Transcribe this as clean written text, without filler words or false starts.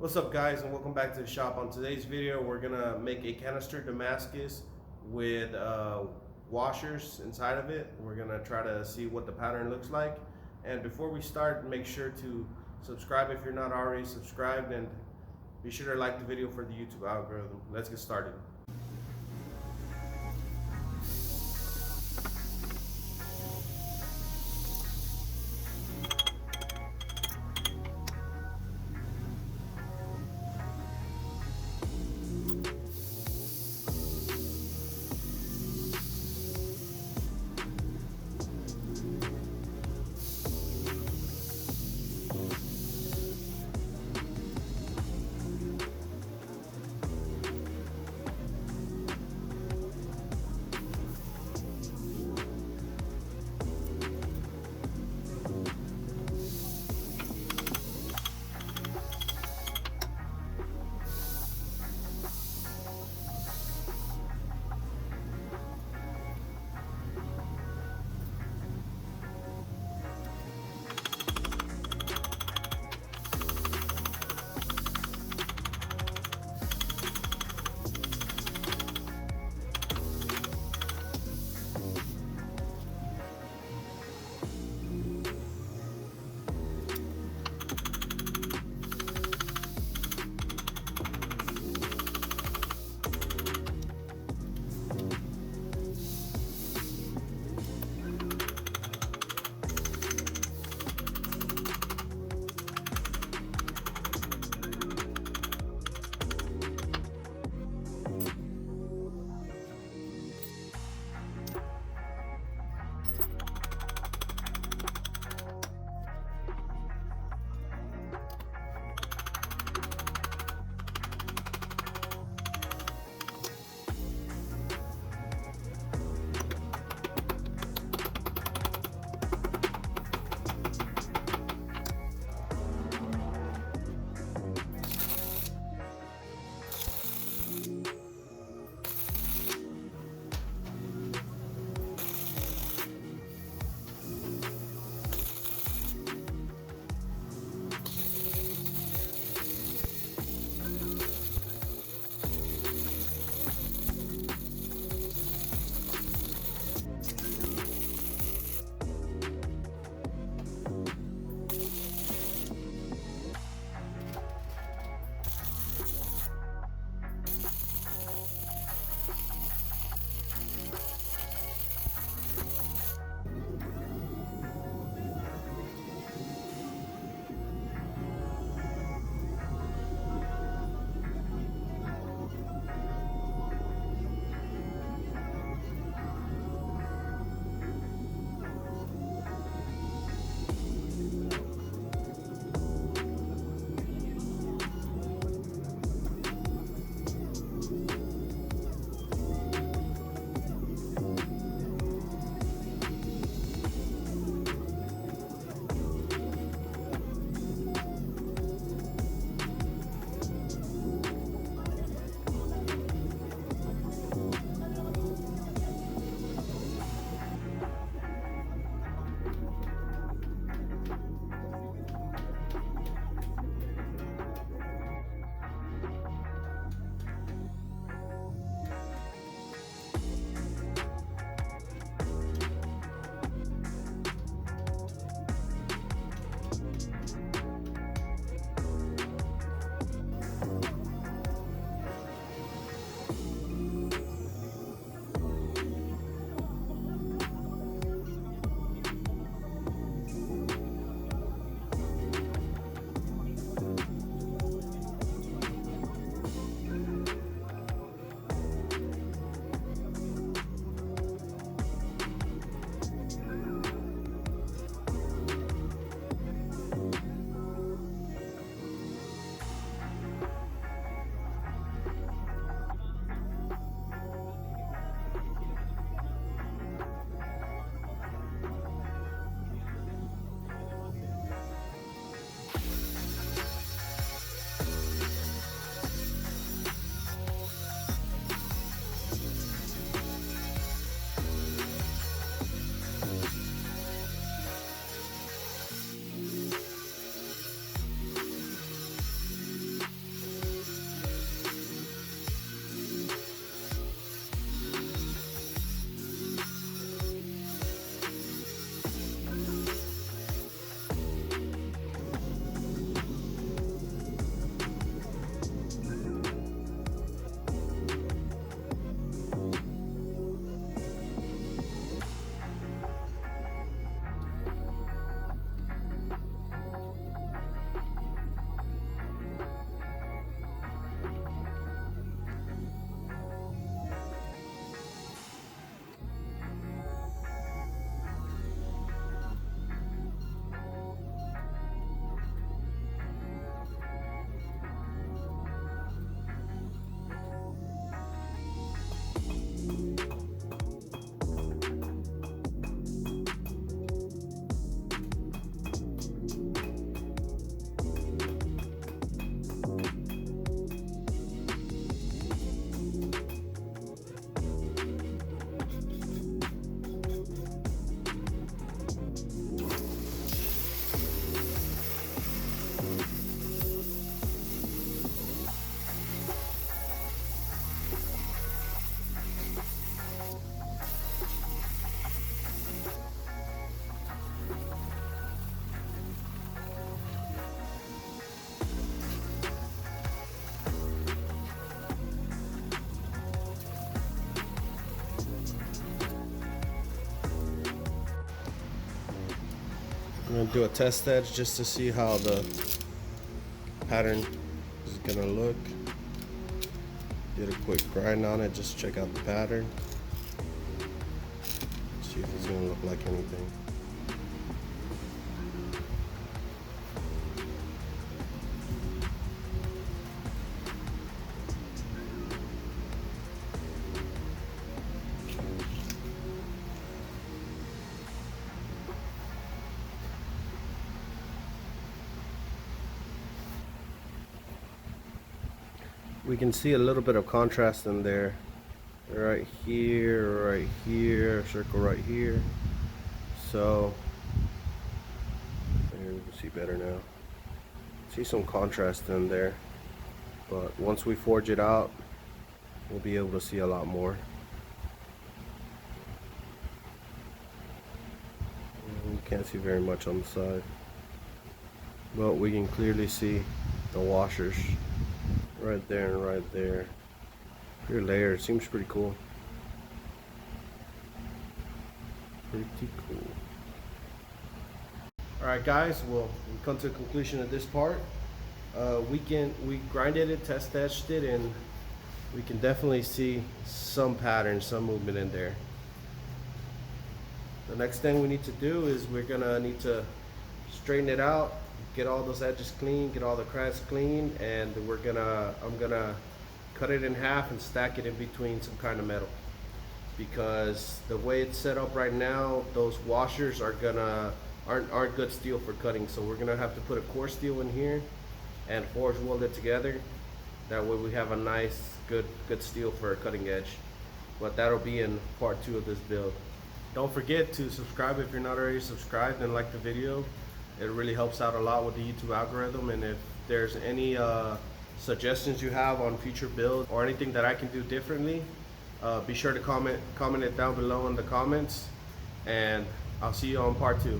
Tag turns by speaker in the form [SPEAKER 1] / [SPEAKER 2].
[SPEAKER 1] What's up guys, and welcome back to the shop. On today's video we're gonna make a canister Damascus with washers inside of it. We're gonna try to see what the pattern looks like, and before we start, make sure to subscribe if you're not already subscribed, and be sure to like the video for the YouTube algorithm. Let's get started. I'm gonna do a test edge just to see how the pattern is gonna look. Did a quick grind on it, just check out the pattern. See if it's gonna look like anything. We can see a little bit of contrast in there. Right here, circle right here. So, there we can see better now. See some contrast in there. But once we forge it out, we'll be able to see a lot more. We can't see very much on the side. But we can clearly see the washers right there and right there. Your layer seems pretty cool. Pretty cool. Alright guys, well, we come to the conclusion of this part. We grinded it, test etched it, and we can definitely see some pattern, some movement in there. The next thing we need to do is we're gonna need to straighten it out, get all those edges clean, get all the cracks clean, and I'm gonna cut it in half and stack it in between some kind of metal, because the way it's set up right now, those washers aren't good steel for cutting. So we're gonna have to put a core steel in here and forge weld it together. That way we have a nice good steel for a cutting edge. But that'll be in part 2 of this build. Don't forget to subscribe if you're not already subscribed, and like the video. It really helps out a lot with the YouTube algorithm. And if there's any suggestions you have on future builds or anything that I can do differently, be sure to comment it down below in the comments, and I'll see you on part 2.